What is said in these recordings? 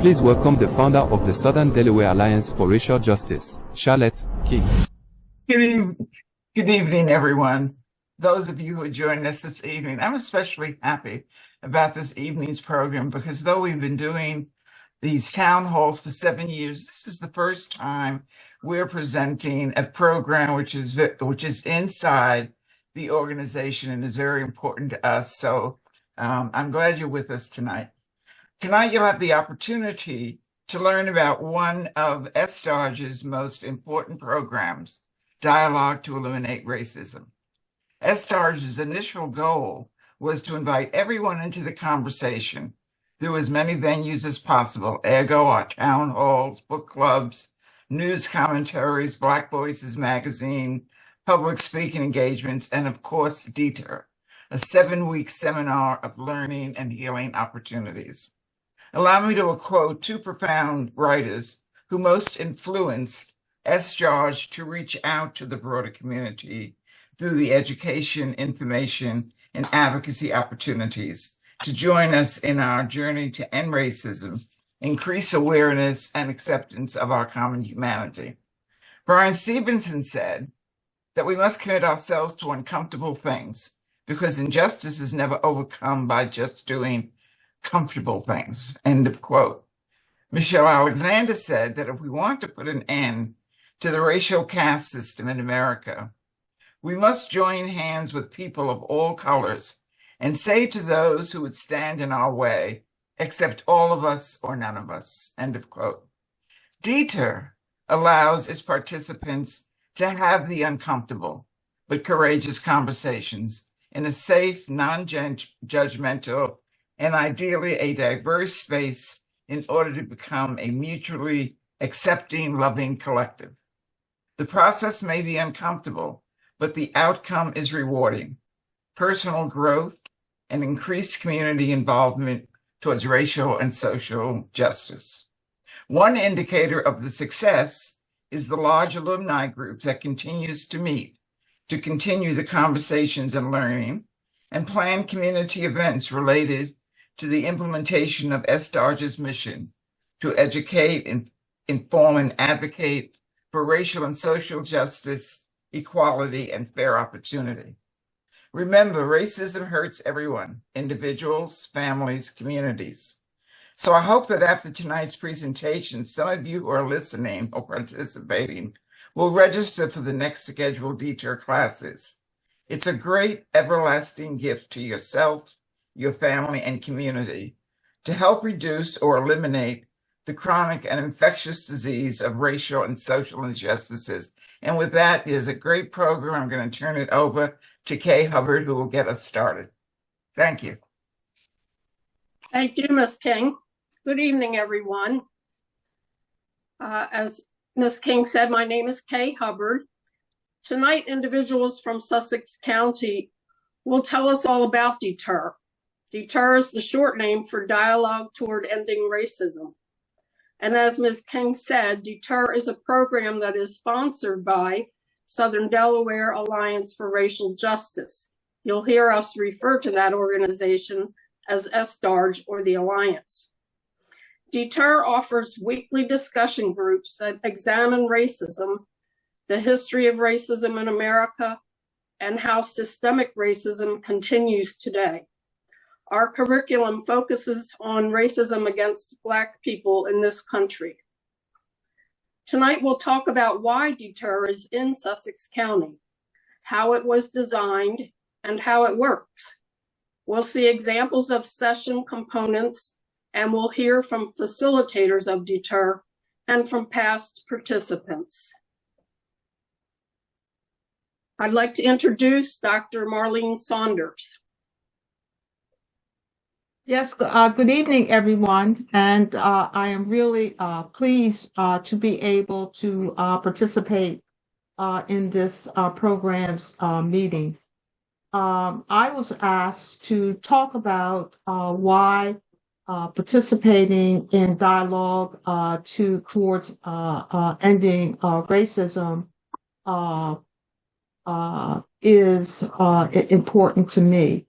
Please welcome the founder of the Southern Delaware Alliance for Racial Justice, Charlotte King. Good evening, everyone. Those of you who are joining us this evening, I'm especially happy about this evening's program because though we've been doing these town halls for 7 years, this is the first time we're presenting a program which is inside the organization and is very important to us. So I'm glad you're with us tonight. Tonight, you'll have the opportunity to learn about one of SDARJ's most important programs, Dialogue to Eliminate Racism. SDARJ's initial goal was to invite everyone into the conversation through as many venues as possible, ergo our town halls, book clubs, news commentaries, Black Voices magazine, public speaking engagements, and of course, DETER, a 7-week seminar of learning and healing opportunities. Allow me to quote two profound writers who most influenced SDARJ to reach out to the broader community through the education, information, and advocacy opportunities to join us in our journey to end racism, increase awareness and acceptance of our common humanity. Brian Stevenson said that we must commit ourselves to uncomfortable things because injustice is never overcome by just doing comfortable things, end of quote. Michelle Alexander said that if we want to put an end to the racial caste system in America, we must join hands with people of all colors and say to those who would stand in our way, accept all of us or none of us, end of quote. DETER allows its participants to have the uncomfortable but courageous conversations in a safe, non-judgmental, and ideally a diverse space in order to become a mutually accepting, loving collective. The process may be uncomfortable, but the outcome is rewarding. Personal growth and increased community involvement towards racial and social justice. One indicator of the success is the large alumni group that continues to meet to continue the conversations and learning and plan community events related to the implementation of SDARJ's mission to educate, inform, and advocate for racial and social justice, equality, and fair opportunity. Remember, racism hurts everyone, individuals, families, communities. So I hope that after tonight's presentation, some of you who are listening or participating will register for the next scheduled DETER classes. It's a great everlasting gift to yourself, your family, and community to help reduce or eliminate the chronic and infectious disease of racial and social injustices. And with that, it is a great program. I'm going to turn it over to Kay Hubbard, who will get us started. Thank you. Thank you, Ms. King. Good evening, everyone. As Ms. King said, my name is Kay Hubbard. Tonight, individuals from Sussex County will tell us all about DETER. DETER is the short name for Dialogue Toward Ending Racism. And as Ms. King said, DETER is a program that is sponsored by Southern Delaware Alliance for Racial Justice. You'll hear us refer to that organization as SDARJ or the Alliance. DETER offers weekly discussion groups that examine racism, the history of racism in America, and how systemic racism continues today. Our curriculum focuses on racism against Black people in this country. Tonight, we'll talk about why DETER is in Sussex County, how it was designed, and how it works. We'll see examples of session components, and we'll hear from facilitators of DETER and from past participants. I'd like to introduce Dr. Marlene Saunders. Yes, good evening, everyone. And I am really pleased to be able to participate in this program's meeting. I was asked to talk about why participating in dialogue towards ending racism is important to me.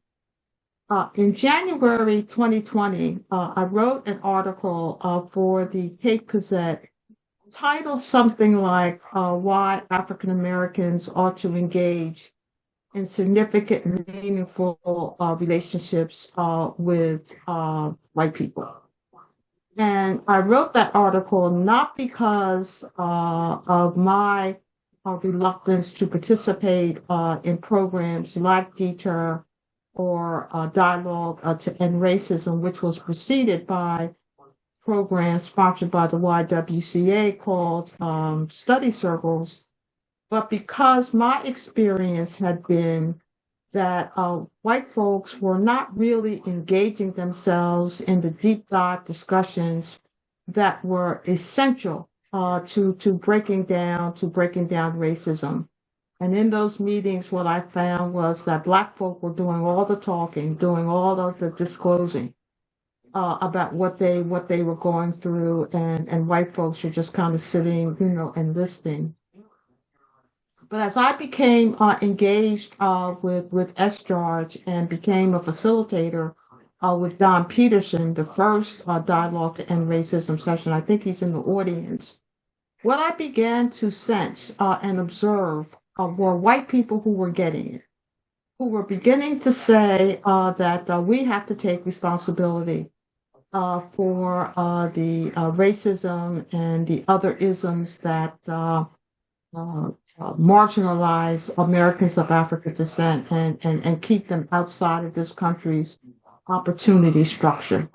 In January 2020, I wrote an article for the Cape Gazette titled something like Why African Americans Ought to Engage in Significant and Meaningful Relationships with white people. And I wrote that article not because of my reluctance to participate in programs like DETER or Dialogue to End Racism, which was preceded by program sponsored by the YWCA called Study Circles, but because my experience had been that white folks were not really engaging themselves in the deep dive discussions that were essential to breaking down racism. And in those meetings, what I found was that Black folk were doing all the talking, doing all of the disclosing about what they were going through, and white folks were just kind of sitting, and listening. But as I became engaged with SDARJ and became a facilitator with Don Peterson, the first Dialogue to End Racism session, I think he's in the audience, what I began to sense and observe were white people who were getting it, who were beginning to say that we have to take responsibility for the racism and the other isms that marginalize Americans of African descent and keep them outside of this country's opportunity structure.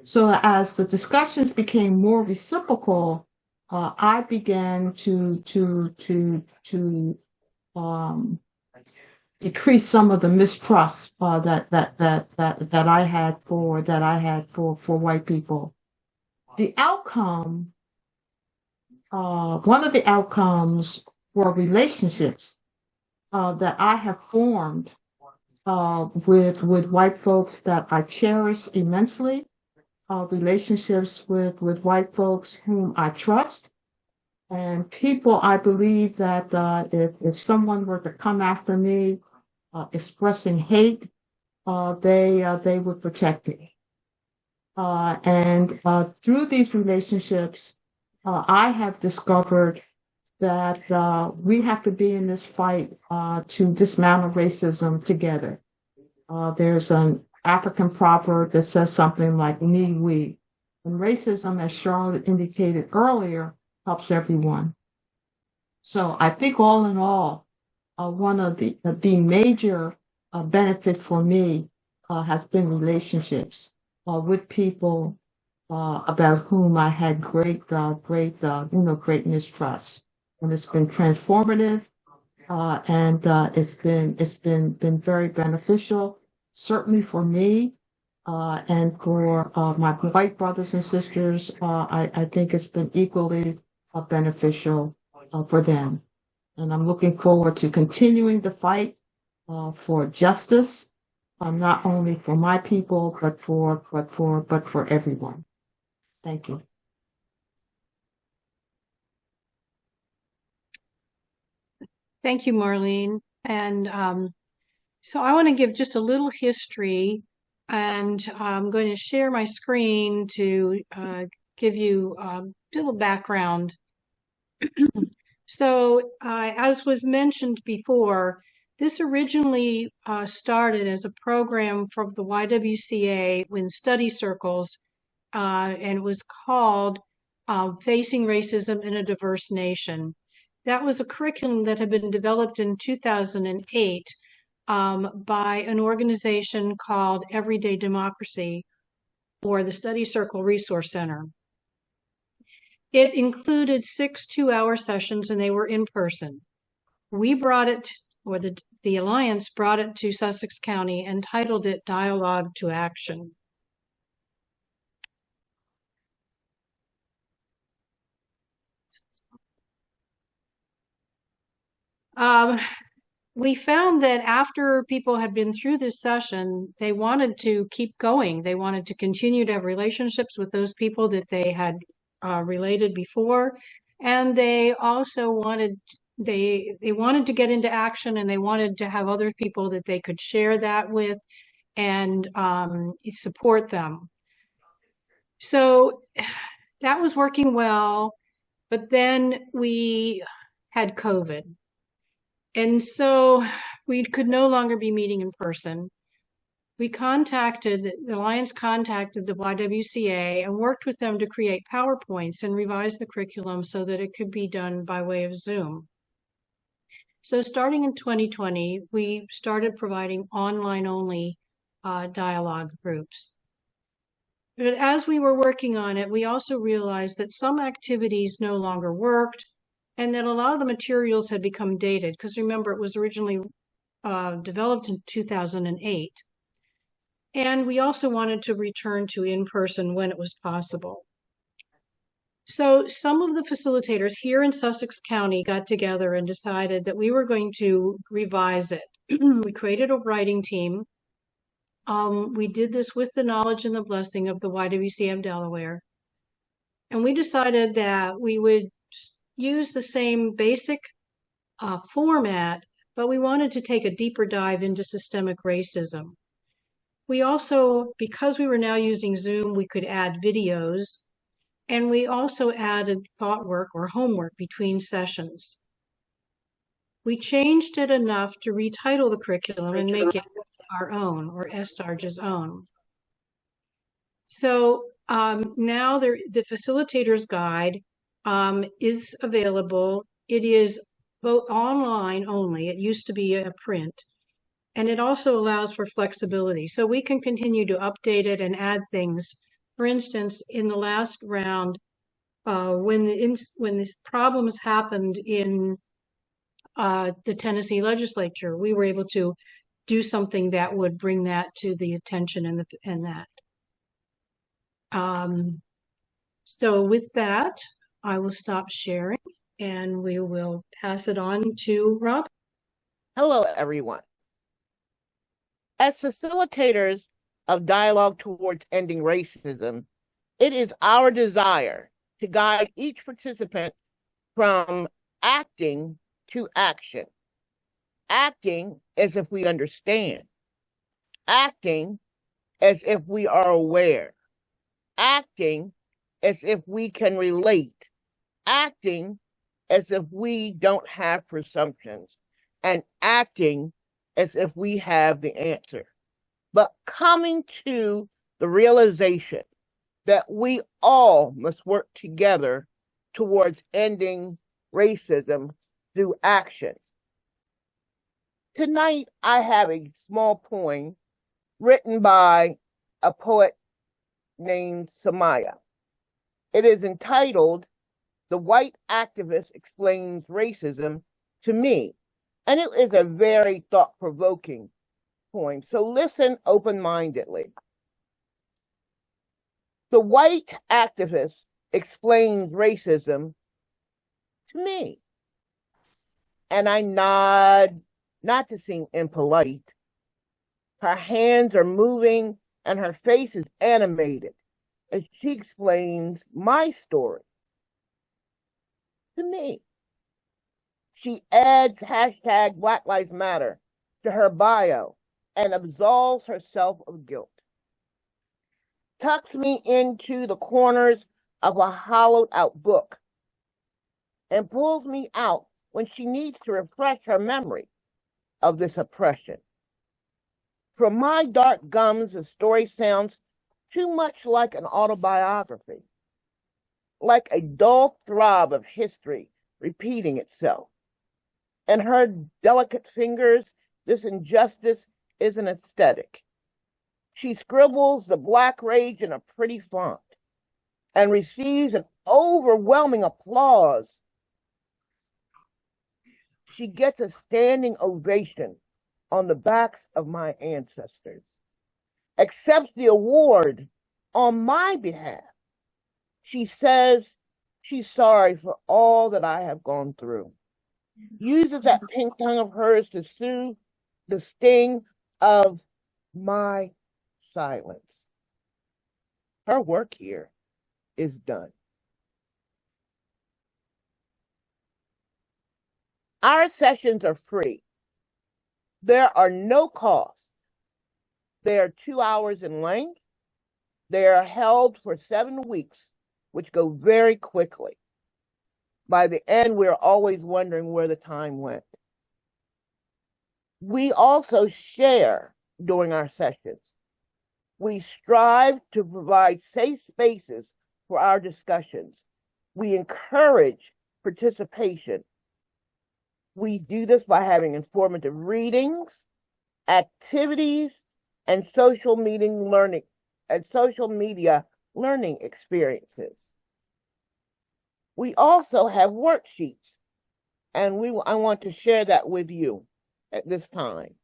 So as the discussions became more reciprocal, I began to decrease some of the mistrust that I had for white people. The outcome, one of the outcomes were relationships that I have formed with white folks that I cherish immensely, relationships with white folks whom I trust, and people I believe that if someone were to come after me expressing hate, they would protect me. And through these relationships, I have discovered that we have to be in this fight to dismantle racism together. There's an African proverb that says something like "me, we." And racism, as Charlotte indicated earlier, helps everyone. So I think all in all, one of the major benefits for me has been relationships with people about whom I had great mistrust, and it's been transformative, and it's been very beneficial, certainly for me, and for my white brothers and sisters. I think it's been equally beneficial for them. And I'm looking forward to continuing the fight for justice, not only for my people, but for everyone. Thank you. Thank you, Marlene. And so I want to give just a little history, and I'm going to share my screen to give you a little background. So as was mentioned before, this originally started as a program from the YWCA in study circles, and it was called Facing Racism in a Diverse Nation. That was a curriculum that had been developed in 2008 by an organization called Everyday Democracy, or the Study Circle Resource Center. It included 6 two-hour sessions, and they were in person. We brought it, or the Alliance brought it to Sussex County and titled it Dialogue to Action. We found that after people had been through this session, they wanted to keep going. They wanted to continue to have relationships with those people that they had related before, and they also wanted they wanted to get into action, and they wanted to have other people that they could share that with, and support them. So that was working well, but then we had COVID. And so we could no longer be meeting in person. The Alliance contacted the YWCA and worked with them to create PowerPoints and revise the curriculum so that it could be done by way of Zoom. So starting in 2020, we started providing online-only dialogue groups. But as we were working on it, we also realized that some activities no longer worked and that a lot of the materials had become dated, because remember, it was originally developed in 2008. And we also wanted to return to in-person when it was possible. So some of the facilitators here in Sussex County got together and decided that we were going to revise it. We created a writing team. We did this with the knowledge and the blessing of the YWCA of Delaware. And we decided that we would use the same basic format, but we wanted to take a deeper dive into systemic racism. We also, because we were now using Zoom, we could add videos, and we also added thought work or homework between sessions. We changed it enough to retitle the curriculum and make it our own, or SDARJ's own. So now the facilitator's guide is available. It is both online only. It used to be a print. And it also allows for flexibility. So we can continue to update it and add things. For instance, in the last round, when these problems happened in the Tennessee legislature, we were able to do something that would bring that to the attention and that. So with that, I will stop sharing and we will pass it on to Rob. Hello, everyone. As facilitators of Dialogue Towards Ending Racism, it is our desire to guide each participant from acting to action. Acting as if we understand. Acting as if we are aware. Acting as if we can relate. Acting as if we don't have presumptions. And acting as if we have the answer, but coming to the realization that we all must work together towards ending racism through action. Tonight, I have a small poem written by a poet named Samaya. It is entitled, "The White Activist Explains Racism to Me." And it is a very thought-provoking poem, so listen open-mindedly. The white activist explains racism to me. And I nod, not to seem impolite. Her hands are moving and her face is animated as she explains my story to me. She adds hashtag Black Lives Matter to her bio and absolves herself of guilt. Tucks me into the corners of a hollowed out book and pulls me out when she needs to refresh her memory of this oppression. From my dark gums, the story sounds too much like an autobiography, like a dull throb of history repeating itself. In her delicate fingers, this injustice is an aesthetic. She scribbles the black rage in a pretty font and receives an overwhelming applause. She gets a standing ovation on the backs of my ancestors, accepts the award on my behalf. She says she's sorry for all that I have gone through. Uses that pink tongue of hers to soothe the sting of my silence. Her work here is done. Our sessions are free. There are no costs. They are 2 hours in length. They are held for 7 weeks, which go very quickly. By the end, we're always wondering where the time went. We also share during our sessions. We strive to provide safe spaces for our discussions. We encourage participation. We do this by having informative readings, activities, and social media learning experiences. We also have worksheets, and I want to share that with you at this time.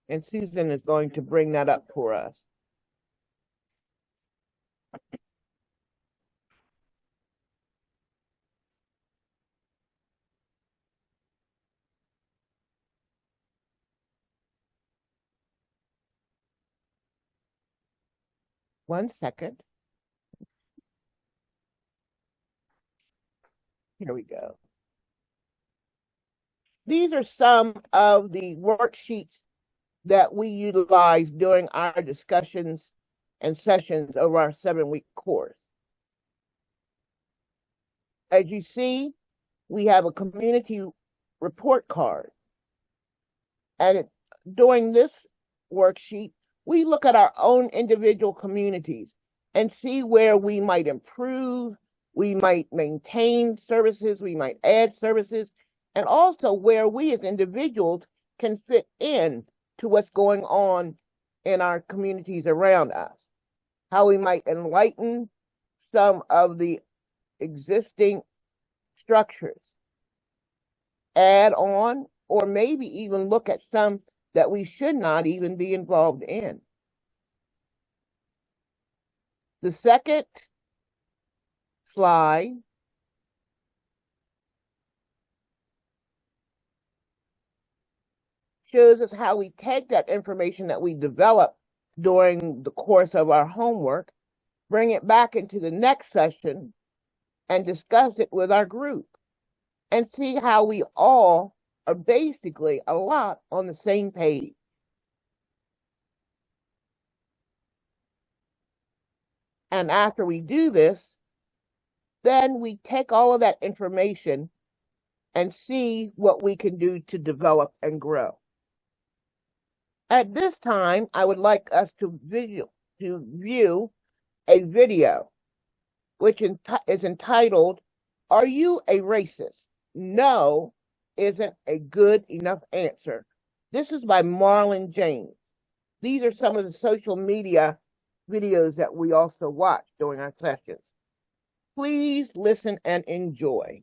And Susan is going to bring that up for us. One second. Here we go. These are some of the worksheets that we utilize during our discussions and sessions over our 7-week course. As you see, we have a community report card. And during this worksheet, we look at our own individual communities and see where we might improve, we might maintain services, we might add services, and also where we as individuals can fit in to what's going on in our communities around us, how we might enlighten some of the existing structures, add on, or maybe even look at some that we should not even be involved in. The second slide shows us how we take that information that we develop during the course of our homework, bring it back into the next session, and discuss it with our group, and see how we all are basically a lot on the same page. And after we do this, then we take all of that information and see what we can do to develop and grow. At this time, I would like us to view a video, which is entitled, "Are You a Racist? No isn't a good enough answer." This is by Marlon James. These are some of the social media videos that we also watch during our sessions. Please listen and enjoy.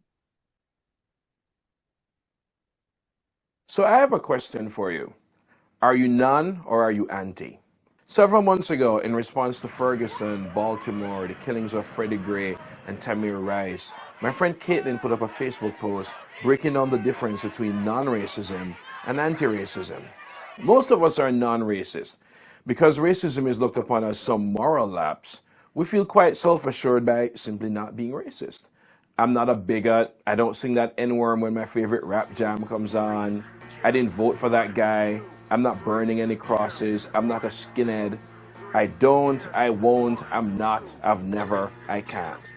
So I have a question for you. Are you non or are you anti? Several months ago, in response to Ferguson, Baltimore, the killings of Freddie Gray and Tamir Rice, my friend Caitlin put up a Facebook post breaking down the difference between non-racism and anti-racism. Most of us are non-racist. Because racism is looked upon as some moral lapse, we feel quite self-assured by simply not being racist. I'm not a bigot. I don't sing that N-worm when my favorite rap jam comes on. I didn't vote for that guy. I'm not burning any crosses. I'm not a skinhead. I don't, I won't, I'm not, I've never, I can't.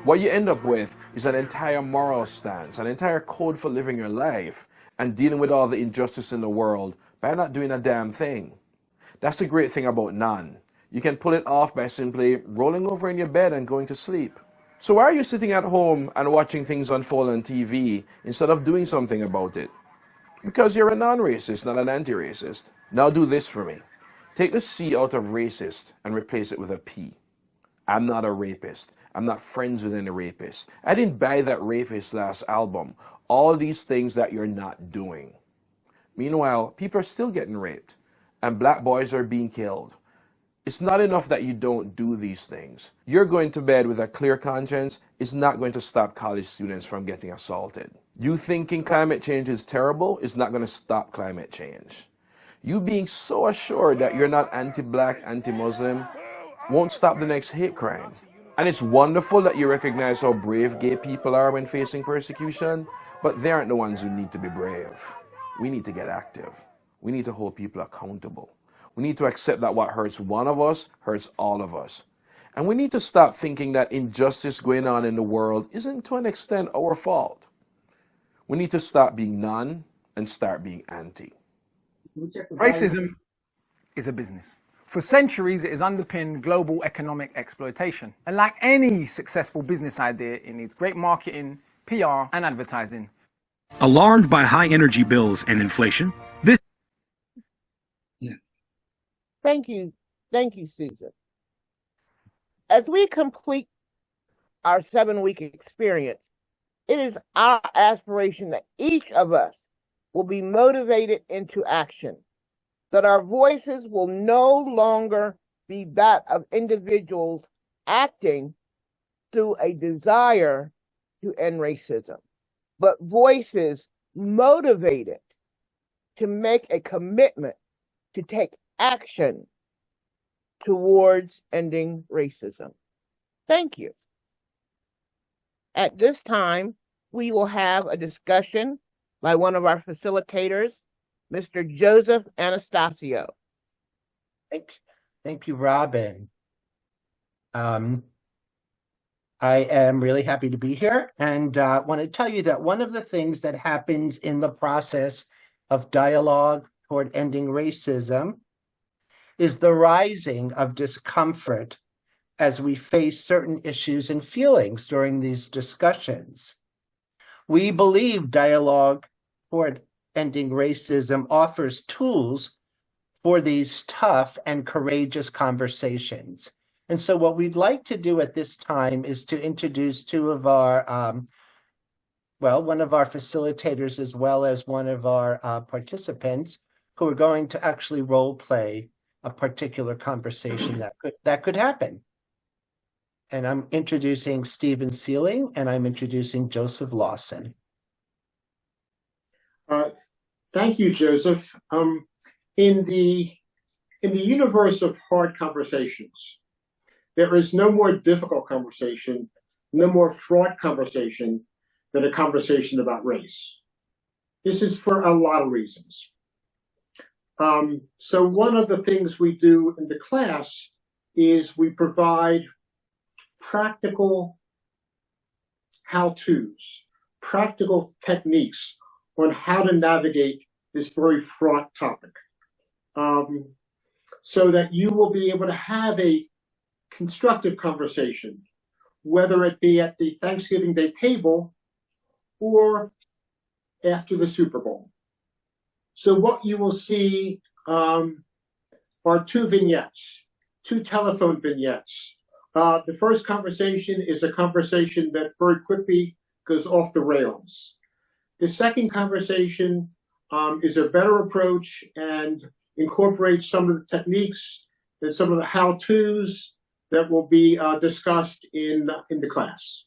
What you end up with is an entire moral stance, an entire code for living your life and dealing with all the injustice in the world by not doing a damn thing. That's the great thing about none. You can pull it off by simply rolling over in your bed and going to sleep. So why are you sitting at home and watching things unfold on TV instead of doing something about it? Because you're a non-racist, not an anti-racist. Now do this for me. Take the C out of racist and replace it with a P. I'm not a rapist. I'm not friends with any rapist. I didn't buy that rapist last album. All these things that you're not doing. Meanwhile, people are still getting raped and black boys are being killed. It's not enough that you don't do these things. You're going to bed with a clear conscience is not going to stop college students from getting assaulted. You thinking climate change is terrible is not going to stop climate change. You being so assured that you're not anti-black, anti-Muslim won't stop the next hate crime. And it's wonderful that you recognize how brave gay people are when facing persecution, but they aren't the ones who need to be brave. We need to get active. We need to hold people accountable. We need to accept that what hurts one of us hurts all of us. And we need to stop thinking that injustice going on in the world isn't to an extent our fault. We need to stop being none and start being anti. Racism is a business. For centuries, it has underpinned global economic exploitation. And like any successful business idea, it needs great marketing, PR, and advertising. Alarmed by high energy bills and inflation, this... Thank you, Susan. As we complete our 7-week experience, it is our aspiration that each of us will be motivated into action, that our voices will no longer be that of individuals acting through a desire to end racism, but voices motivated to make a commitment to take action towards ending racism. Thank you. At this time, we will have a discussion by one of our facilitators, Mr. Joseph Anastasio. Thank you, Robin. I am really happy to be here and want to tell you that one of the things that happens in the process of dialogue toward ending racism is the rising of discomfort as we face certain issues and feelings during these discussions. We believe dialogue toward ending racism offers tools for these tough and courageous conversations. And so what we'd like to do at this time is to introduce two of our, one of our facilitators as well as one of our participants who are going to actually role play a particular conversation that could happen. And I'm introducing Stephen Sealing, and I'm introducing Joseph Lawson. Thank you, Joseph. In the universe of hard conversations, there is no more difficult conversation, no more fraught conversation than a conversation about race. This is for a lot of reasons. So one of the things we do in the class is we provide practical how-tos, practical techniques on how to navigate this very fraught topic, so that you will be able to have a constructive conversation, whether it be at the Thanksgiving Day table or after the Super Bowl. So what you will see are two vignettes, two telephone vignettes. The first conversation is a conversation that very quickly goes off the rails. The second conversation is a better approach and incorporates some of the techniques and some of the how-tos that will be discussed in the class.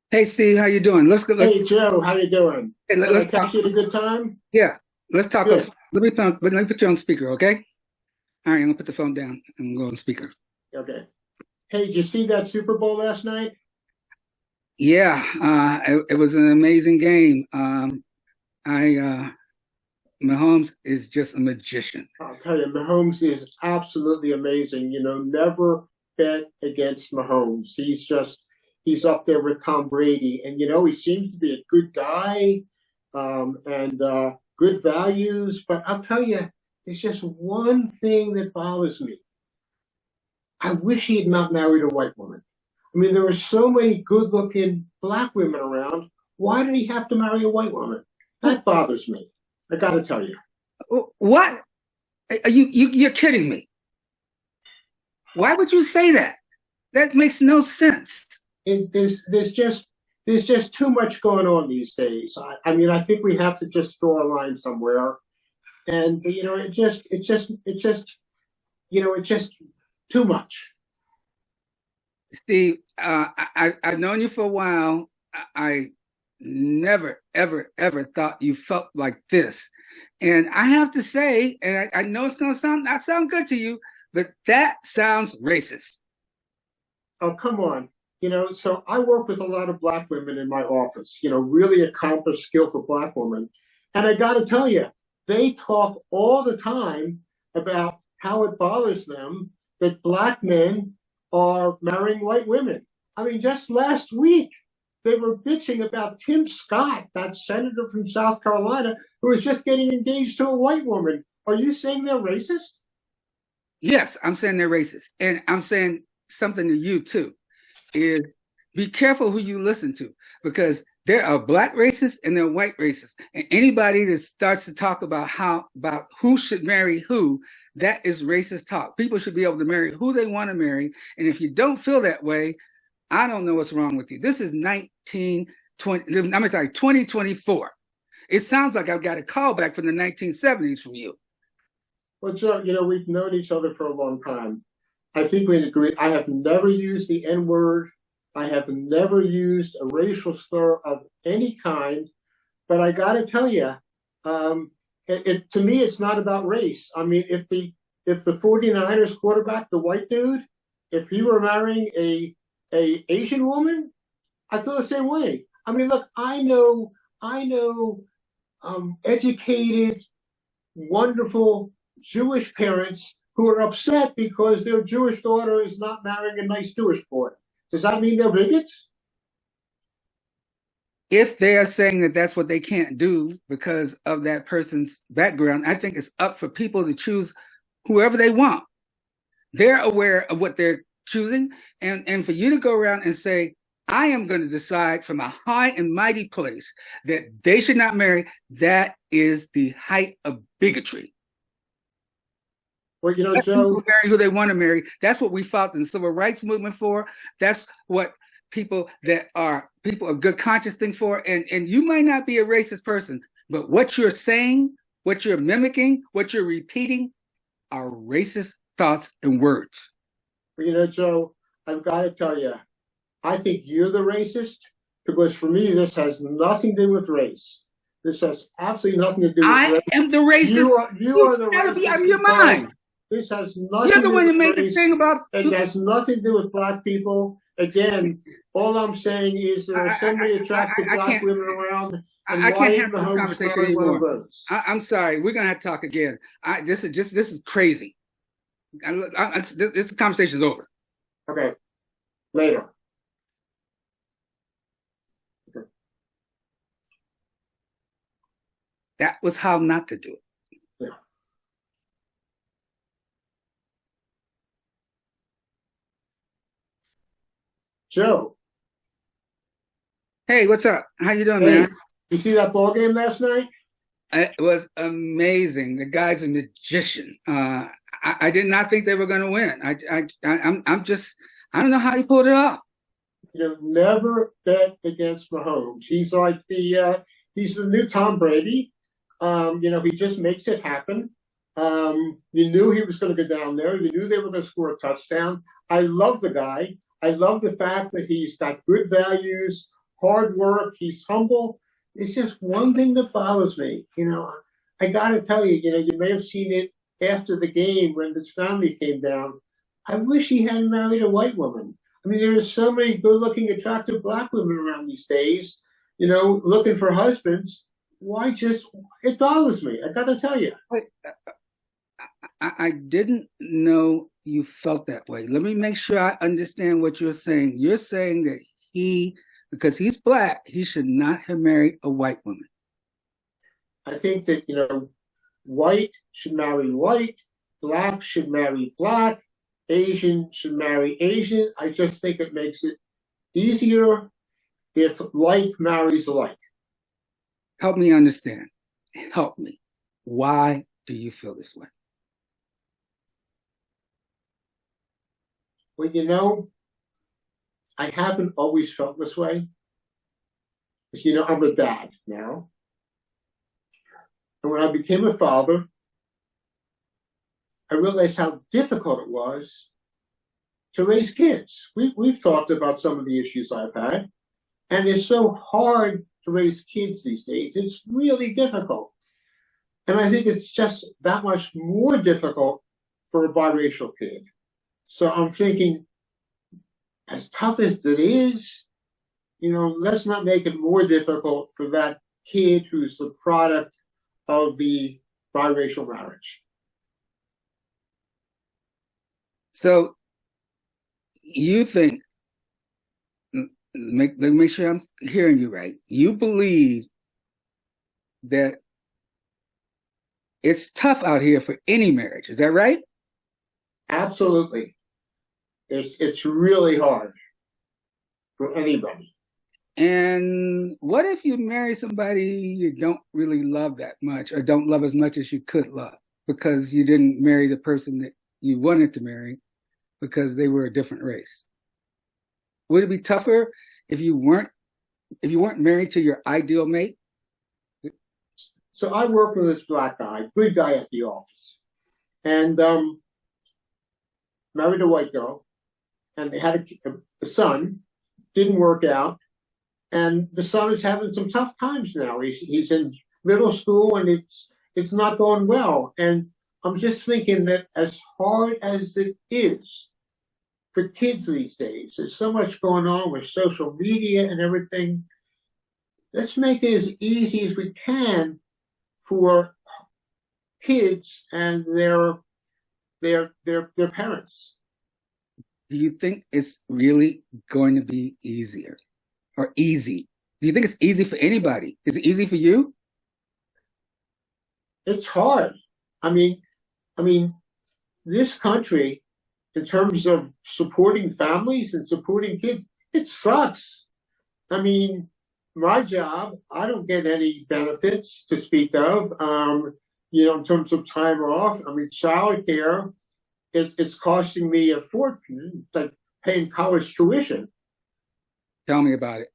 Hey Steve, how you doing? Let's go. Hey Joe, how you doing? Hey, let's catch you at a good time. Yeah, let's talk. Good. Let me put you on speaker, okay? All right, I'm gonna put the phone down and go on speaker. Okay. Hey, did you see that Super Bowl last night? Yeah, it was an amazing game. Mahomes is just a magician. I'll tell you, Mahomes is absolutely amazing. You know, never bet against Mahomes. He's up there with Tom Brady, and you know, he seems to be a good guy and good values. But I'll tell you, there's just one thing that bothers me. I wish he had not married a white woman. I mean, there are so many good-looking black women around. Why did he have to marry a white woman? That bothers me. I got to tell you. What? You're kidding me. Why would you say that? That makes no sense. There's just too much going on these days. I mean, I think we have to just draw a line somewhere. And you know, it's just too much. Steve, I've known you for a while. I never, ever, ever thought you felt like this. And I have to say, and I know it's going to not sound good to you, but that sounds racist. Oh, come on. So I work with a lot of Black women in my office, really accomplished, skillful Black women. And I got to tell you, they talk all the time about how it bothers them that Black men are marrying white women. I mean, just last week, they were bitching about Tim Scott, that senator from South Carolina, who was just getting engaged to a white woman. Are you saying they're racist? Yes, I'm saying they're racist. And I'm saying something to you too, is be careful who you listen to, because there are Black racists and there are white racists. And anybody that starts to talk about who should marry who, that is racist talk. People should be able to marry who they want to marry. And if you don't feel that way, I don't know what's wrong with you. This is 2024. It sounds like I've got a call back from the 1970s from you. Well, Joe, we've known each other for a long time. I think we agree. I have never used the N-word. I have never used a racial slur of any kind. But I got to tell you, to me, it's not about race. I mean, if the 49ers quarterback, the white dude, if he were marrying a Asian woman, I feel the same way. I mean, look, I know educated, wonderful Jewish parents who are upset because their Jewish daughter is not marrying a nice Jewish boy. Does that mean they're bigots? If they are saying that that's what they can't do because of that person's background, I think it's up for people to choose whoever they want. They're aware of what they're choosing, and for you to go around and say, I am going to decide from a high and mighty place that they should not marry, that is the height of bigotry. Well, Let Joe, people marry who they want to marry. That's what we fought in the civil rights movement for. That's what people of good conscience think for. And you might not be a racist person, but what you're saying, what you're mimicking, what you're repeating are racist thoughts and words. Well, Joe, I've got to tell you, I think you're the racist, because for me, this has nothing to do with race. This has absolutely nothing to do with race. I am the racist. You are the racist. Be out of your mind. This has nothing You're the one to who do made with the race. thing about. It has nothing to do with Black people. Again, all I'm saying is there are so many attractive Black women around. I can't have this conversation anymore. I'm sorry. We're gonna have to talk again. This is crazy. This conversation's over. Okay. Later. Okay. That was how not to do it. Yeah. Joe. Hey, what's up? How you doing, Hey, man? you see that ball game last night? It was amazing. The guy's a magician. I did not think they were going to win. I'm just, I don't know how he pulled it off. Never bet against Mahomes. He's like he's the new Tom Brady. He just makes it happen. You knew he was going to go down there. You knew they were going to score a touchdown. I love the guy. I love the fact that he's got good values, hard work. He's humble. It's just one thing that bothers me. I got to tell you, you may have seen it after the game when his family came down. I wish he hadn't married a white woman. I mean, there are so many good-looking, attractive Black women around these days, looking for husbands. Why it bothers me. I got to tell you. I didn't know you felt that way. Let me make sure I understand what you're saying. You're saying that because he's Black, he should not have married a white woman. I think that, white should marry white, Black should marry Black, Asian should marry Asian. I just think it makes it easier if like marries like. Help me understand. Help me. Why do you feel this way? Well, I haven't always felt this way. Because, I'm a dad now. And when I became a father, I realized how difficult it was to raise kids. We've talked about some of the issues I've had. And it's so hard to raise kids these days. It's really difficult. And I think it's just that much more difficult for a biracial kid. So I'm thinking, as tough as it is, let's not make it more difficult for that kid who's the product of the biracial marriage. So you think, let me make sure I'm hearing you right. You believe that it's tough out here for any marriage. Is that right? Absolutely. It's really hard for anybody. And what if you marry somebody you don't really love that much, or don't love as much as you could love, because you didn't marry the person that you wanted to marry because they were a different race? Would it be tougher if you weren't married to your ideal mate? So I worked with this black guy, good guy at the office, and married a white girl, and they had a son. Didn't work out, and the son is having some tough times now. He's in middle school, and it's not going well. And I'm just thinking that as hard as it is for kids these days, there's so much going on with social media and everything. Let's make it as easy as we can for kids and their parents. Do you think it's really going to be easier or easy? Do you think it's easy for anybody? Is it easy for you? It's hard. I mean, this country, in terms of supporting families and supporting kids, it sucks. I mean, my job, I don't get any benefits to speak of, in terms of time off. I mean, childcare, it's costing me a fortune, like paying college tuition. Tell me about it.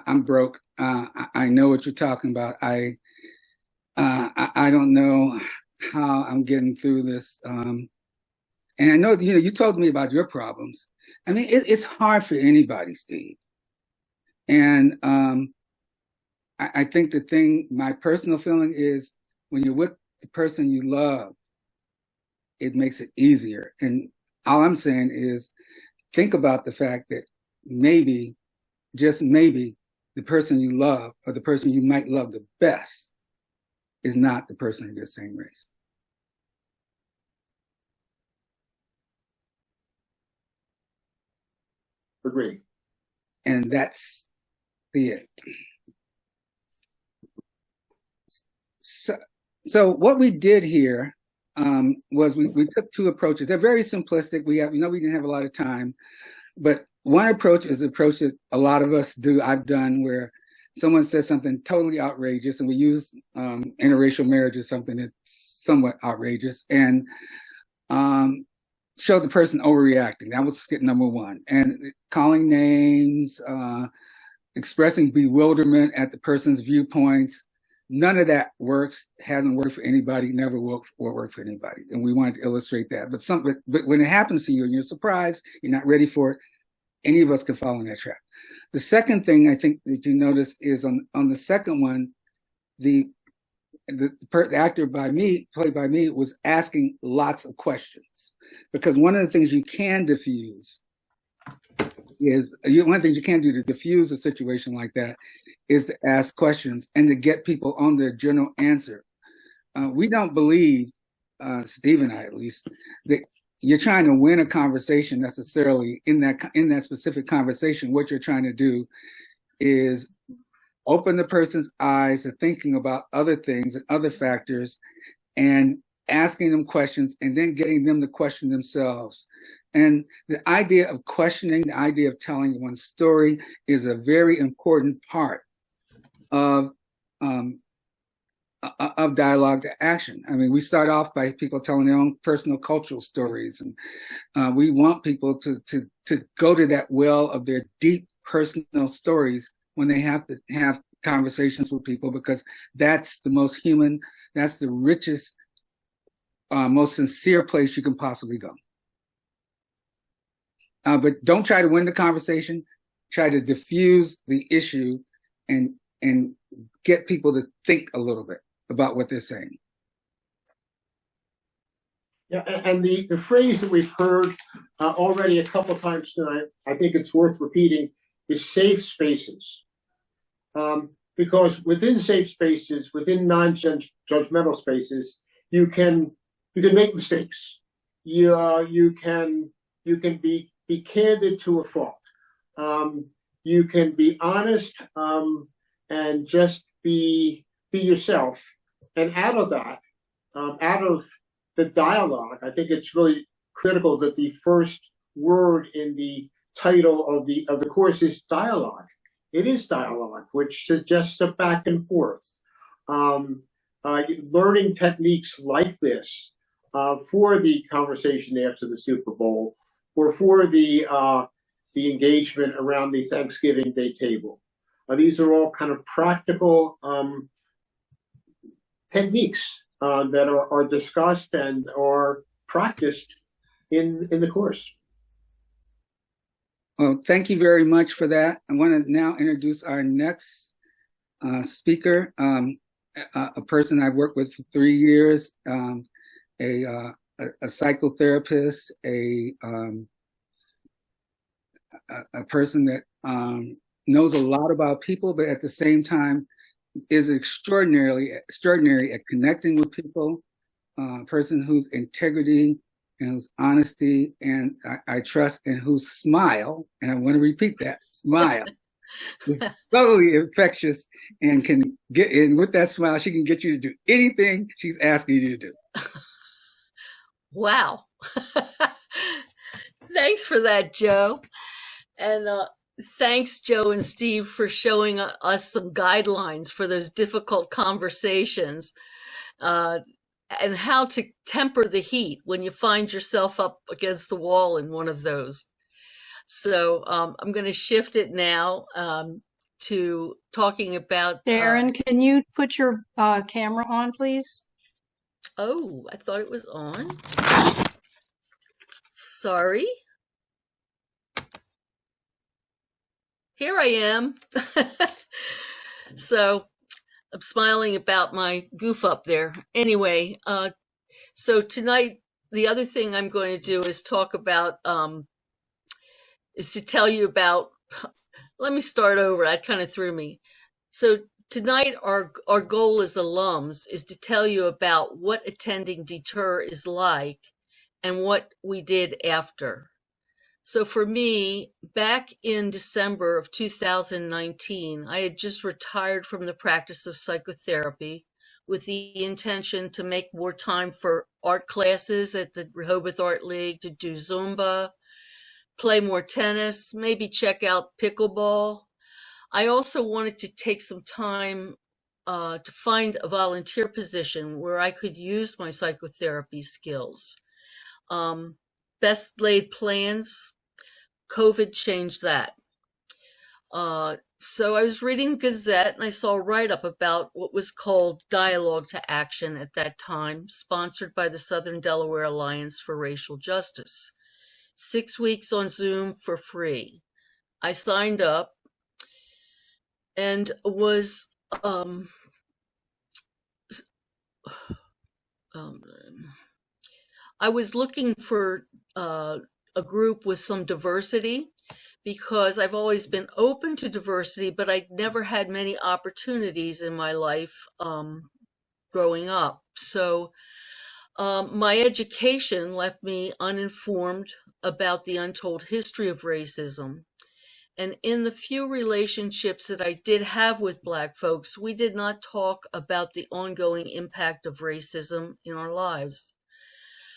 I'm broke. I know what you're talking about. I don't know how I'm getting through this. And I know, you told me about your problems. I mean, it's hard for anybody, Steve. And I think my personal feeling is, when you're with the person you love, it makes it easier. And all I'm saying is, think about the fact that maybe, just maybe, the person you love, or the person you might love the best, is not the person of your same race. Agree. And that's it. So what we did here was we took two approaches. They're very simplistic. We didn't have a lot of time, but one approach is the approach that a lot of us do. I've done, where someone says something totally outrageous, and we use interracial marriage as something that's somewhat outrageous, and show the person overreacting. That was skit number one. And calling names, expressing bewilderment at the person's viewpoints. None of that works, hasn't worked for anybody, never will work for anybody. And we wanted to illustrate that. But when it happens to you and you're surprised, you're not ready for it, any of us can fall in that trap. The second thing I think that you notice is on the second one, the actor played by me, was asking lots of questions. Because one of the things you can diffuse is, one of the things you can do to diffuse a situation like that is to ask questions and to get people on their general answer. We don't believe, Steve and I at least, that you're trying to win a conversation necessarily in that specific conversation. What you're trying to do is open the person's eyes to thinking about other things and other factors, and asking them questions, and then getting them to question themselves. And the idea of questioning, the idea of telling one's story, is a very important part of dialogue to action. I mean, we start off by people telling their own personal cultural stories, and we want people to go to that well of their deep personal stories when they have to have conversations with people, because that's the most human, that's the richest, most sincere place you can possibly go. But don't try to win the conversation. try to diffuse the issue and get people to think a little bit about what they're saying. Yeah, and the phrase that we've heard already a couple times tonight, I think it's worth repeating, is safe spaces. Because within safe spaces, within non-judgmental spaces, you can make mistakes. You can be candid to a fault. You can be honest and just be yourself. And out of that, out of the dialogue, I think it's really critical that the first word in the title of the course is dialogue. It is dialogue, which suggests a back and forth. Learning techniques like this for the conversation after the Super Bowl, or for the engagement around the Thanksgiving Day table. These are all kind of practical techniques that are discussed and are practiced in the course. Well, thank you very much for that. I want to now introduce our next speaker, a person I've worked with for 3 years, a psychotherapist, a person that knows a lot about people, but at the same time is extraordinary at connecting with people, a person whose integrity and whose honesty and I trust, and whose smile, and I want to repeat that, smile, is totally infectious and can get in with that smile. She can get you to do anything she's asking you to do. Wow. Thanks for that, Joe. And thanks, Joe and Steve, for showing us some guidelines for those difficult conversations. And how to temper the heat when you find yourself up against the wall in one of those. So I'm going to shift it now to talking about... Darren, can you put your camera on, please? Oh, I thought it was on. Sorry. Here I am. So I'm smiling about my goof up there. Anyway, so tonight, the other thing I'm going to do is talk about, is to tell you about, let me start over, that kind of threw me. So tonight, our goal as alums is to tell you about what attending Deter is like and what we did after. So for me, back in December of 2019, I had just retired from the practice of psychotherapy with the intention to make more time for art classes at the Rehoboth Art League, to do Zumba, play more tennis, maybe check out pickleball. I also wanted to take some time to find a volunteer position where I could use my psychotherapy skills. Best laid plans, COVID changed that. So I was reading Gazette and I saw a write-up about what was called Dialogue to Action at that time, sponsored by the Southern Delaware Alliance for Racial Justice. 6 weeks on Zoom for free. I signed up and was I was looking for a group with some diversity, because I've always been open to diversity, but I never had many opportunities in my life growing up. So my education left me uninformed about the untold history of racism. And in the few relationships that I did have with Black folks, we did not talk about the ongoing impact of racism in our lives.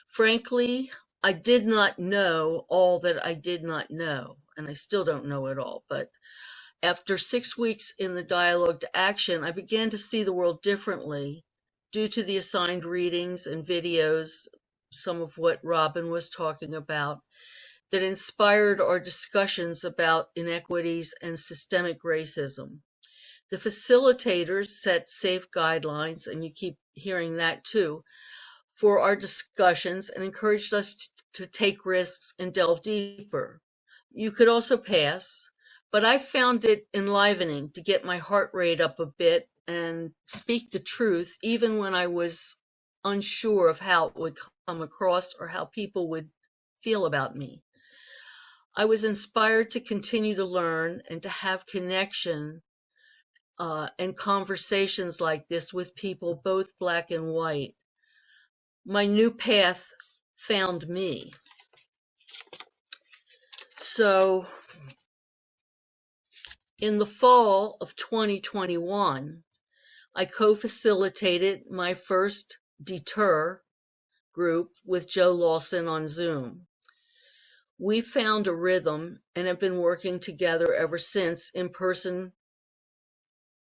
Frankly, I did not know all that I did not know, and I still don't know it all. But after 6 weeks in the Dialogue to Action, I began to see the world differently due to the assigned readings and videos, some of what Robin was talking about, that inspired our discussions about inequities and systemic racism. The facilitators set safe guidelines, and you keep hearing that too, for our discussions, and encouraged us to take risks and delve deeper. You could also pass, but I found it enlivening to get my heart rate up a bit and speak the truth, even when I was unsure of how it would come across or how people would feel about me. I was inspired to continue to learn and to have connection and conversations like this with people, both Black and white. My new path found me. So in the fall of 2021, I co-facilitated my first Deter group with Joe Lawson on Zoom. We found a rhythm and have been working together ever since in person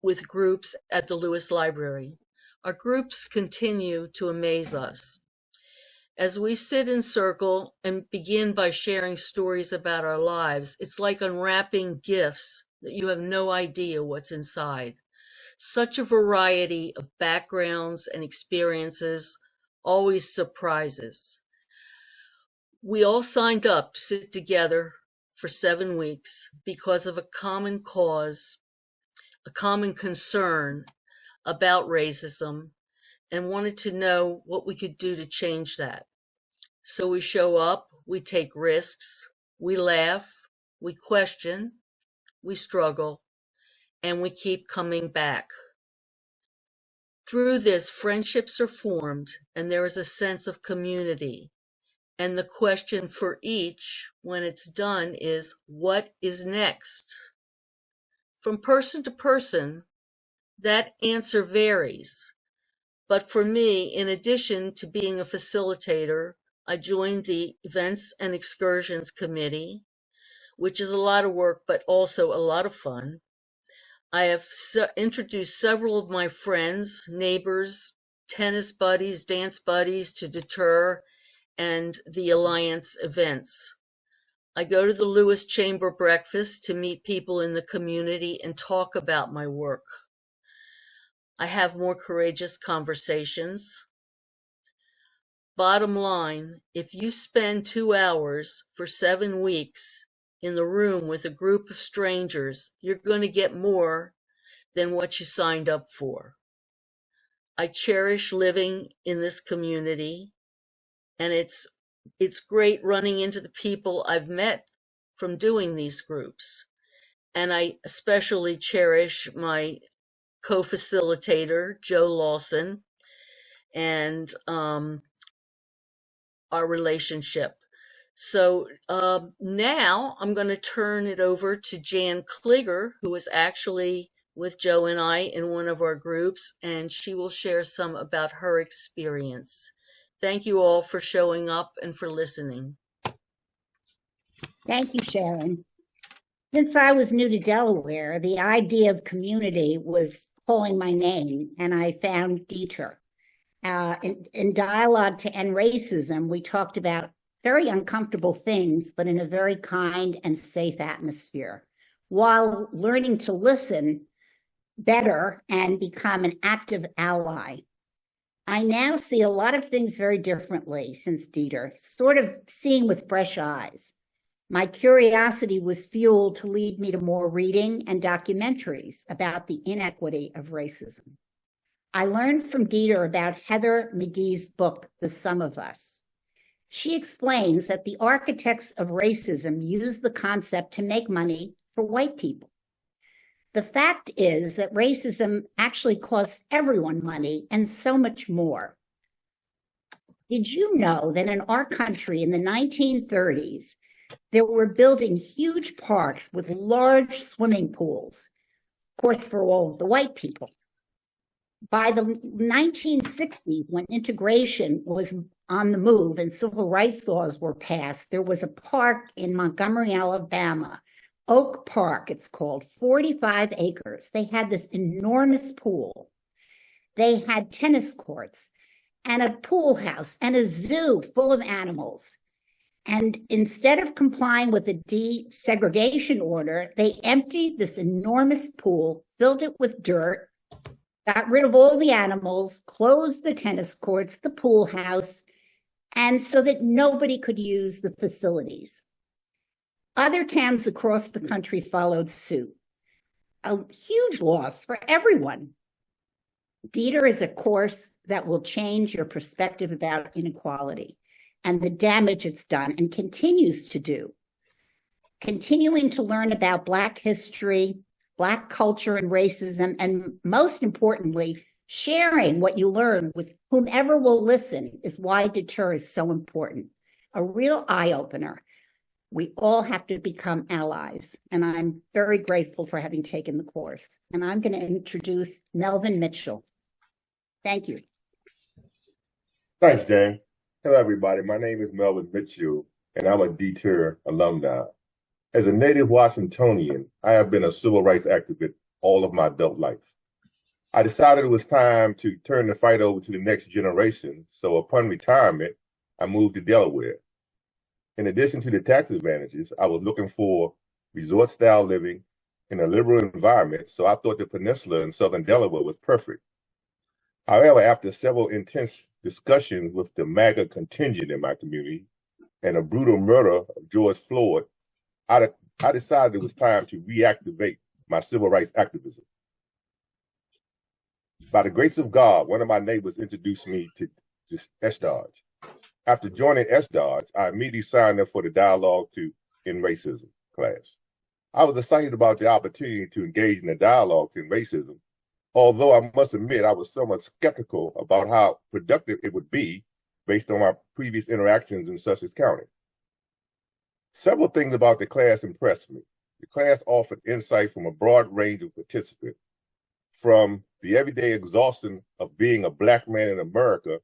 with groups at the Lewis Library. Our groups continue to amaze us. As we sit in circle and begin by sharing stories about our lives, it's like unwrapping gifts that you have no idea what's inside. Such a variety of backgrounds and experiences always surprises. We all signed up to sit together for 7 weeks because of a common cause, a common concern about racism, and wanted to know what we could do to change that. So we show up, we take risks, we laugh, we question, we struggle, and we keep coming back. Through this, friendships are formed, and there is a sense of community. And the question for each, when it's done, is what is next? From person to person, that answer varies. But for me, in addition to being a facilitator, I joined the Events and Excursions Committee, which is a lot of work, but also a lot of fun. I have introduced several of my friends, neighbors, tennis buddies, dance buddies to Deter and the Alliance events. I go to the Lewis Chamber breakfast to meet people in the community and talk about my work. I have more courageous conversations. Bottom line, if you spend 2 hours for 7 weeks in the room with a group of strangers, you're going to get more than what you signed up for. I cherish living in this community, and it's great running into the people I've met from doing these groups. And I especially cherish my co-facilitator, Joe Lawson, and our relationship. So now I'm going to turn it over to Jan Kliger, who is actually with Joe and I in one of our groups, and she will share some about her experience. Thank you all for showing up and for listening. Thank you, Sharon. Since I was new to Delaware, the idea of community was calling my name, and I found Deter. In Dialogue to End Racism, we talked about very uncomfortable things, but in a very kind and safe atmosphere, while learning to listen better and become an active ally. I now see a lot of things very differently since Deter, sort of seeing with fresh eyes. My curiosity was fueled to lead me to more reading and documentaries about the inequity of racism. I learned from Deter about Heather McGee's book, The Sum of Us. She explains that the architects of racism use the concept to make money for white people. The fact is that racism actually costs everyone money and so much more. Did you know that in our country in the 1930s, they were building huge parks with large swimming pools, of course, for all of the white people? By the 1960s, when integration was on the move and civil rights laws were passed, there was a park in Montgomery, Alabama, Oak Park, it's called, 45 acres. They had this enormous pool. They had tennis courts and a pool house and a zoo full of animals. And instead of complying with the desegregation order, they emptied this enormous pool, filled it with dirt, got rid of all the animals, closed the tennis courts, the pool house, and so that nobody could use the facilities. Other towns across the country followed suit. A huge loss for everyone. DETR is a course that will change your perspective about inequality and the damage it's done and continues to do. Continuing to learn about Black history, Black culture and racism, and most importantly, sharing what you learn with whomever will listen is why DETR is so important. A real eye-opener. We all have to become allies, and I'm very grateful for having taken the course. And I'm going to introduce Melvin Mitchell. Thank you. Thanks, Jane. Hello, everybody. My name is Melvin Mitchell, and I'm a DETR alumni. As a native Washingtonian, I have been a civil rights activist all of my adult life. I decided it was time to turn the fight over to the next generation, so upon retirement, I moved to Delaware. In addition to the tax advantages, I was looking for resort-style living in a liberal environment, so I thought the peninsula in southern Delaware was perfect. However, after several intense discussions with the MAGA contingent in my community and a brutal murder of George Floyd, I decided it was time to reactivate my civil rights activism. By the grace of God, one of my neighbors introduced me to SDARJ. After joining SDARJ, I immediately signed up for the Dialogue to End Racism class. I was excited about the opportunity to engage in the dialogue to end racism, although I must admit I was somewhat skeptical about how productive it would be based on my previous interactions in Sussex County. Several things about the class impressed me. The class offered insight from a broad range of participants, from the everyday exhaustion of being a Black man in America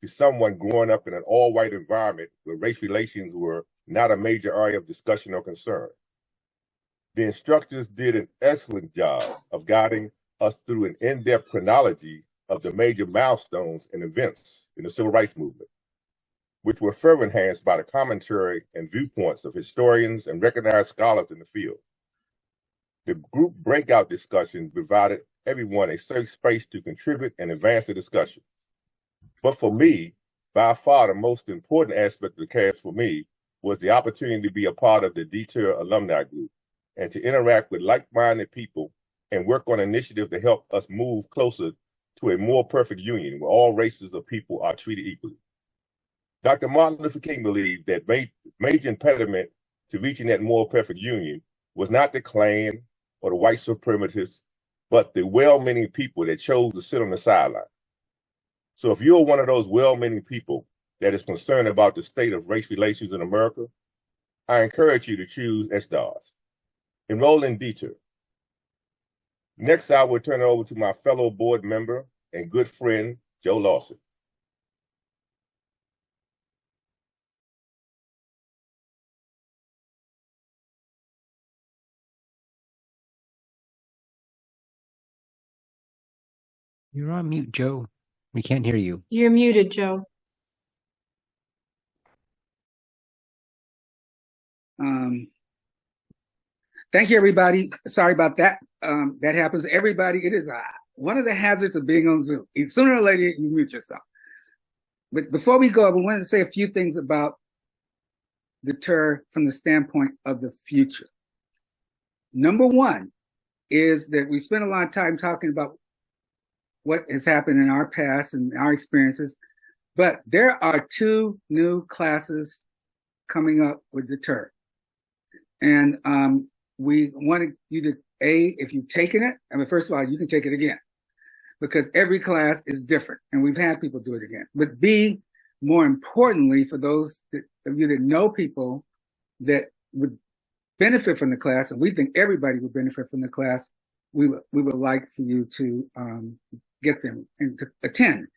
to someone growing up in an all-white environment where race relations were not a major area of discussion or concern. The instructors did an excellent job of guiding us through an in-depth chronology of the major milestones and events in the civil rights movement, which were further enhanced by the commentary and viewpoints of historians and recognized scholars in the field. The group breakout discussion provided everyone a safe space to contribute and advance the discussion. But for me, by far the most important aspect of the class for me was the opportunity to be a part of the DETR alumni group and to interact with like-minded people and work on initiatives to help us move closer to a more perfect union where all races of people are treated equally. Dr. Martin Luther King believed that major impediment to reaching that more perfect union was not the Klan or the white supremacists, but the well-meaning people that chose to sit on the sideline. So if you're one of those well-meaning people that is concerned about the state of race relations in America, I encourage you to choose SDARJ. Enroll in DETR. Next, I will turn it over to my fellow board member and good friend, Joe Lawson. You're on mute, Joe. We can't hear you. You're muted, Joe. Thank you, everybody. Sorry about that. That happens to everybody. It is one of the hazards of being on Zoom. Sooner or later, you mute yourself. But before we go, we wanted to say a few things about DETR from the standpoint of the future. Number one is that we spent a lot of time talking about what has happened in our past and our experiences, but there are 2 new classes coming up with DETR. And we wanted you to, if you've taken it, I mean, first of all, you can take it again because every class is different and we've had people do it again. But B, more importantly, for those of you that know people that would benefit from the class, and we think everybody would benefit from the class, we would like for you to get them and to attend.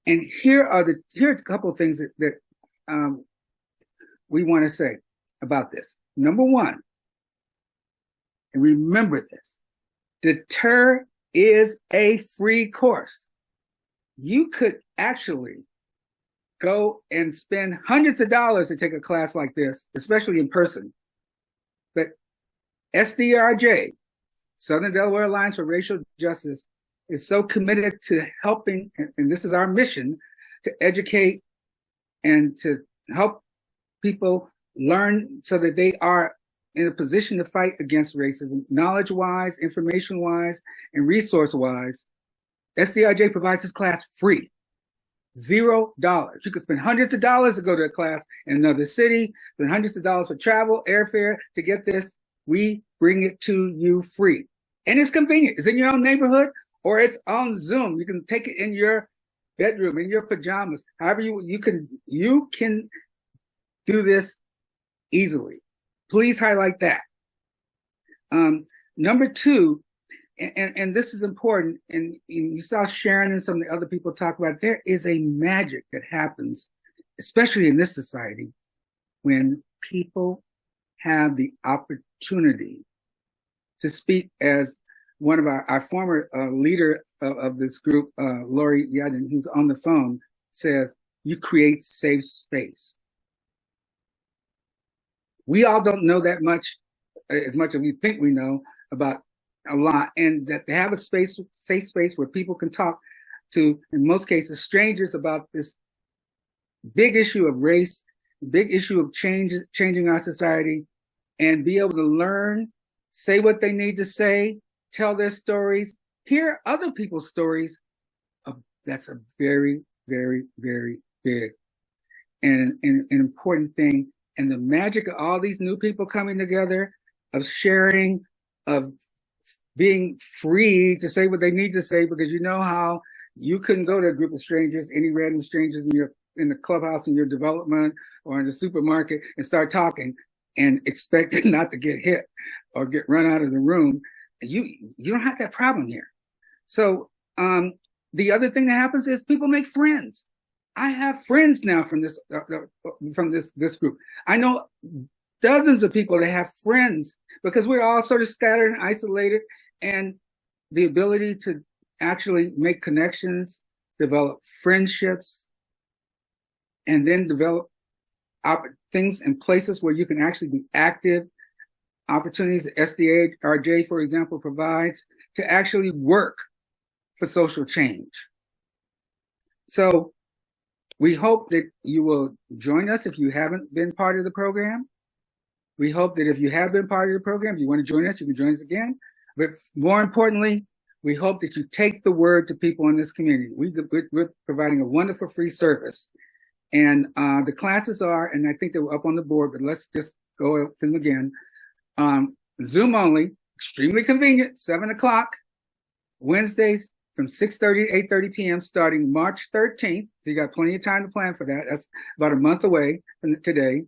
And here are a couple of things that we want to say about this. Number one, and remember this, DETR is a free course. You could actually go and spend hundreds of dollars to take a class like this, especially in person. But SDARJ, Southern Delaware Alliance for Racial Justice, is so committed to helping, and this is our mission, to educate and to help people learn so that they are in a position to fight against racism, knowledge-wise, information-wise, and resource-wise. SDRJ provides this class free. $0. You could spend hundreds of dollars to go to a class in another city, spend hundreds of dollars for travel, airfare to get this. We bring it to you free. And it's convenient. It's in your own neighborhood or it's on Zoom. You can take it in your bedroom, in your pajamas, however you can do this easily. Please highlight that. Number two, and this is important, and you saw Sharon and some of the other people talk about it, there is a magic that happens, especially in this society, when people have the opportunity to speak. As one of our former leader of this group, Lori Yadin, who's on the phone, says, you create safe space. We all don't know that much, as much as we think we know about a lot, and that they have a safe space where people can talk to, in most cases, strangers about this big issue of race, big issue of changing our society, and be able to learn, say what they need to say, tell their stories, hear other people's stories. That's a very, very, very big and an important thing. And the magic of all these new people coming together, of sharing, of being free to say what they need to say, because you know how you couldn't go to a group of strangers, any random strangers in the clubhouse in your development or in the supermarket, and start talking and expect not to get hit or get run out of the room. You don't have that problem here. So the other thing that happens is people make friends. I have friends now from this group. I know dozens of people that have friends because we're all sort of scattered and isolated, and the ability to actually make connections, develop friendships, and then develop things in places where you can actually be active, opportunities that SDARJ, for example, provides to actually work for social change. So we hope that you will join us if you haven't been part of the program. We hope that if you have been part of the program, if you want to join us, you can join us again. But more importantly, we hope that you take the word to people in this community. We're providing a wonderful free service. And the classes are, and I think they were up on the board, but let's just go over them again. Zoom only, extremely convenient, 7 o'clock, Wednesdays from 6:30 to 8:30 p.m. starting March 13th. So you got plenty of time to plan for that. That's about a month away from today.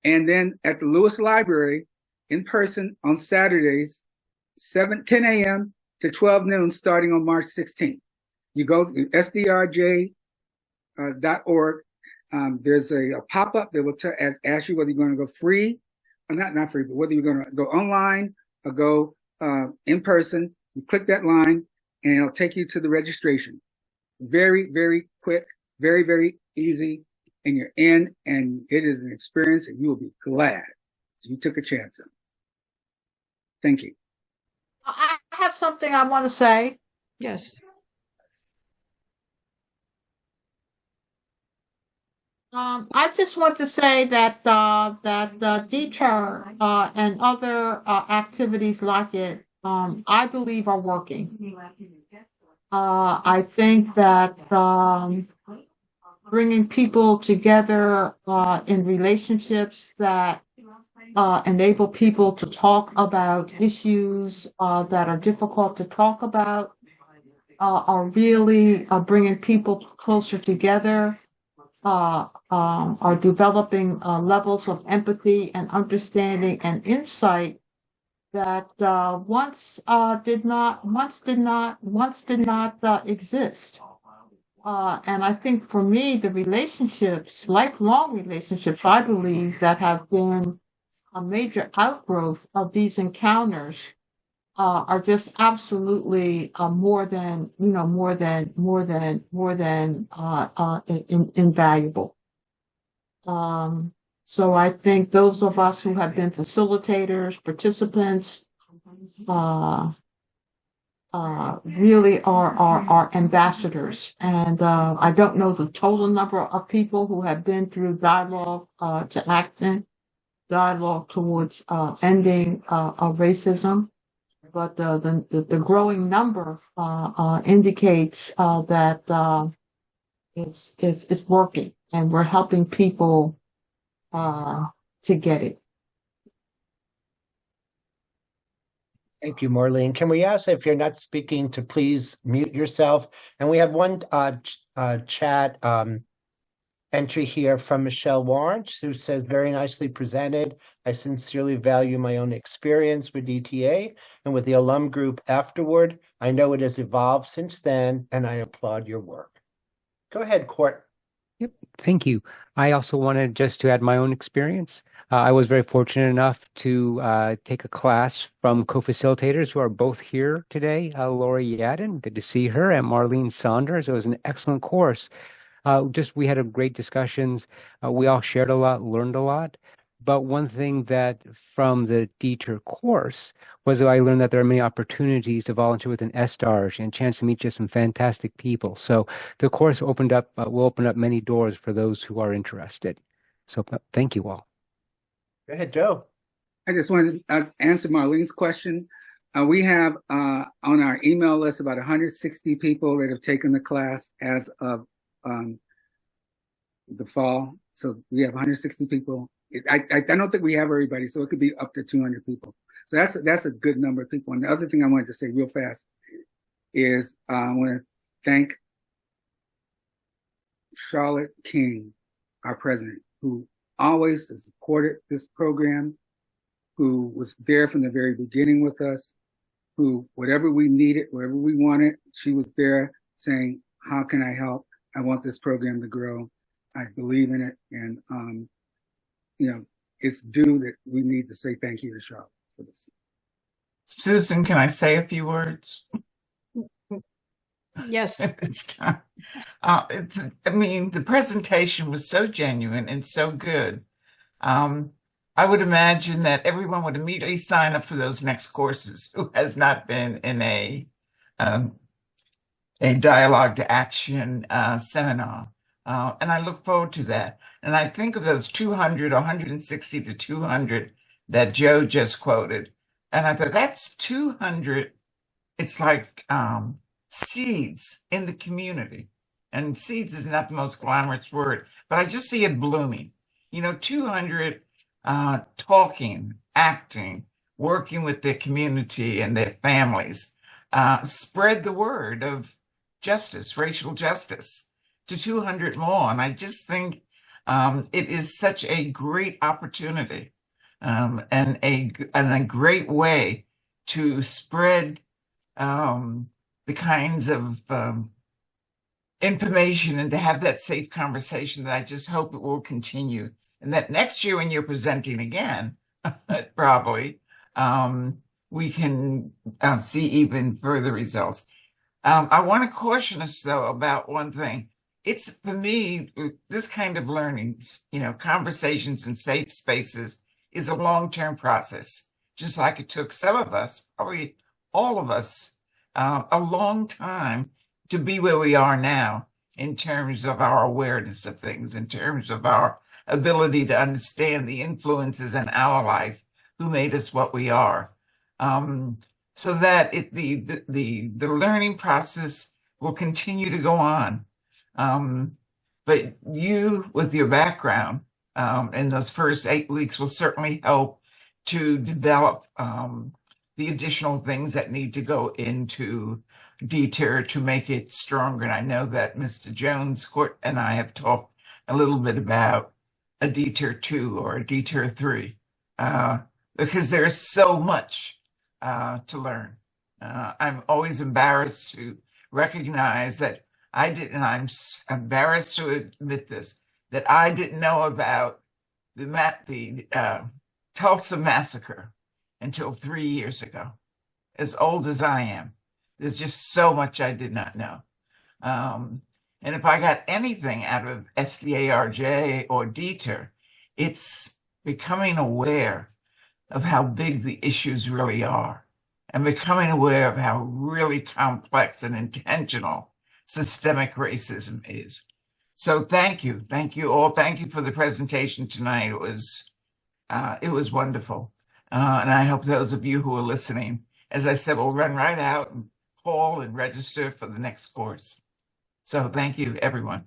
And then at the Lewis Library in person on Saturdays, 10 a.m. to 12 noon starting on March 16th. You go to SDRJ.org. There's a pop-up that will ask you whether you're going to go free, or not free, but whether you're going to go online or go in person. You click that line and it'll take you to the registration. Very, very quick, very, very easy. And you're in, and it is an experience that you will be glad you took a chance on. Thank you. I have something I want to say. Yes. I just want to say that the DTER and other activities like it, I believe are working. I think that bringing people together in relationships that enable people to talk about issues that are difficult to talk about are really bringing people closer together, are developing levels of empathy and understanding and insight that once did not exist. And I think for me, the relationships, lifelong relationships, I believe that have been a major outgrowth of these encounters are just absolutely invaluable. So I think those of us who have been facilitators, participants, really are ambassadors. And I don't know the total number of people who have been through dialogue to action, dialogue towards ending racism. But the growing number indicates that it's working, and we're helping people to get it. Thank you, Maureen. Can we ask if you're not speaking to please mute yourself? And we have one chat entry here from Michelle Warrant, who says, very nicely presented. I sincerely value my own experience with DTA and with the alum group afterward. I know it has evolved since then, and I applaud your work. Go ahead, Court. Yep, thank you. I also wanted just to add my own experience. I was very fortunate enough to take a class from co-facilitators who are both here today. Lori Yadden, good to see her, and Marlene Saunders. It was an excellent course. We had great discussions. We all shared a lot, learned a lot. But one thing that from the DTER course was that I learned that there are many opportunities to volunteer with an SDARJ and a chance to meet just some fantastic people. So the course will open up many doors for those who are interested. So thank you all. Go ahead, Joe. I just wanted to answer Marlene's question. We have on our email list about 160 people that have taken the class as of the fall. So we have 160 people. I don't think we have everybody, so it could be up to 200 people. So that's a good number of people. And the other thing I wanted to say real fast is I want to thank Charlotte King, our president, who always has supported this program, who was there from the very beginning with us, who whatever we needed, whatever we wanted, she was there saying, how can I help? I want this program to grow. I believe in it. And, it's due that we need to say thank you to Charlotte for this. Susan, can I say a few words? Yes. It's time. The presentation was so genuine and so good. I would imagine that everyone would immediately sign up for those next courses who has not been in a dialogue to action seminar. And I look forward to that. And I think of those 200, 160 to 200 that Joe just quoted. And I thought that's 200. It's like seeds in the community. And seeds is not the most glamorous word, but I just see it blooming. 200 talking, acting, working with their community and their families, spread the word of justice, racial justice, to 200 more. And I just think it is such a great opportunity and a great way to spread the kinds of information and to have that safe conversation that I just hope it will continue. And that next year when you're presenting again, probably, we can see even further results. I want to caution us, though, about one thing. It's, for me, this kind of learning, conversations in safe spaces is a long-term process, just like it took some of us, probably all of us, a long time to be where we are now in terms of our awareness of things, in terms of our ability to understand the influences in our life who made us what we are. So that the learning process will continue to go on. But you, with your background in those first 8 weeks, will certainly help to develop the additional things that need to go into DTER to make it stronger. And I know that Mr. Jones Court and I have talked a little bit about a DTER 2 or a DTER 3 because there's so much to learn. I'm always embarrassed to recognize that I'm embarrassed to admit this, that I didn't know about the Tulsa massacre until 3 years ago. As old as I am, there's just so much I did not know. And if I got anything out of SDARJ or DTER, it's becoming aware of how big the issues really are and becoming aware of how really complex and intentional systemic racism is. So thank you all. Thank you for the presentation tonight. It was It was wonderful. And I hope those of you who are listening, as I said, will run right out and call and register for the next course. So thank you, everyone.